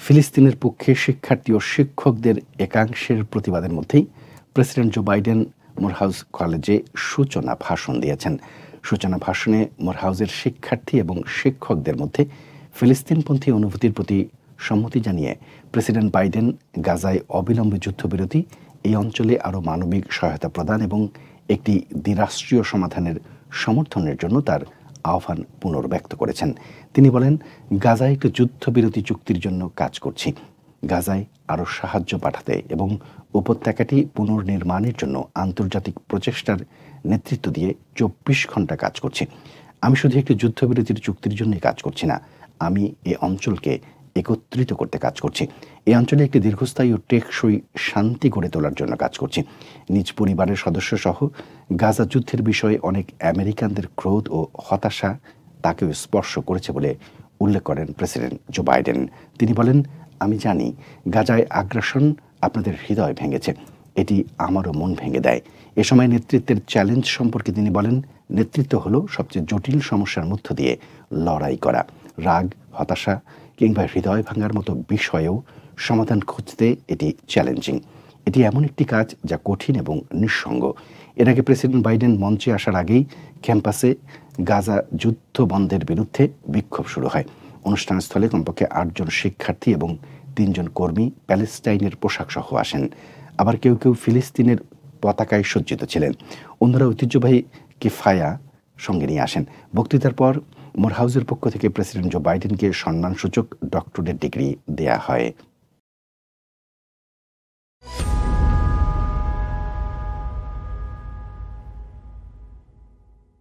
ফিলিস্তিনের পক্ষে শিক্ষার্থী ও শিক্ষকদের একাংশের প্রতিবাদের মধ্যেই প্রেসিডেন্ট জো বাইডেন মোরহাউজ কলেজে সূচনা ভাষণ দিয়েছেন। সূচনা ভাষণে মোরহাউজের শিক্ষার্থী এবং শিক্ষকদের মধ্যে ফিলিস্তিনপন্থী অনুভূতির প্রতি সম্মতি জানিয়ে প্রেসিডেন্ট বাইডেন গাজায় অবিলম্বে যুদ্ধবিরতি, এই অঞ্চলে আরও মানবিক সহায়তা প্রদান এবং একটি দ্বিরাষ্ট্রীয় সমাধানের সমর্থনের জন্য তার আহ্বান পুনর্ব্যক্ত করেছেন। তিনি বলেন, গাজায় একটি যুদ্ধবিরতি চুক্তির জন্য কাজ করছি, গাজায় আরও সাহায্য পাঠাতে এবং উপত্যকাটি পুনর্নির্মাণের জন্য আন্তর্জাতিক প্রচেষ্টার নেতৃত্ব দিয়ে ২৪ ঘন্টা কাজ করছি। আমি শুধু একটি যুদ্ধবিরতির চুক্তির জন্যই কাজ করছি না, আমি এই অঞ্চলকে একত্রিত করতে কাজ করছি। এই অঞ্চলে একটি দীর্ঘস্থায়ী ও টেকসই শান্তি গড়ে তোলার জন্য কাজ করছি। নিজ পরিবারের সদস্য সহ গাজা যুদ্ধের বিষয়ে অনেক আমেরিকানদের ক্রোধ ও হতাশা তাকেও স্পর্শ করেছে বলে উল্লেখ করেন প্রেসিডেন্ট জো বাইডেন। তিনি বলেন, আমি জানি গাজায় আগ্রাসন আপনাদের হৃদয় ভেঙেছে, এটি আমারও মন ভেঙে দেয়। এ সময় নেতৃত্বের চ্যালেঞ্জ সম্পর্কে তিনি বলেন, নেতৃত্ব হলো সবচেয়ে জটিল সমস্যার মধ্য দিয়ে লড়াই করা। রাগ, হতাশা কিংবা হৃদয় ভাঙার মতো বিষয়েও সমাধান খুঁজতে এটি চ্যালেঞ্জিং। এটি এমন একটি কাজ যা কঠিন এবং নিঃসঙ্গ। এর আগে প্রেসিডেন্ট বাইডেন মঞ্চে আসার আগেই ক্যাম্পাসে গাজা যুদ্ধ বন্ধের বিরুদ্ধে বিক্ষোভ শুরু হয়। অনুষ্ঠানস্থলে কমপক্ষে ৮ জন শিক্ষার্থী এবং ৩ জন কর্মী প্যালেস্টাইনের পোশাক সহ আসেন। আবার কেউ কেউ ফিলিস্তিনের পতাকায় সজ্জিত ছিলেন। অন্যরা ঐতিহ্যবাহী কিফায়া সঙ্গে নিয়ে আসেন। বক্তৃতার পর মোরহাউজের পক্ষ থেকে প্রেসিডেন্ট জো বাইডেনকে সম্মানসূচক ডক্টরেট ডিগ্রি দেয়া হয়।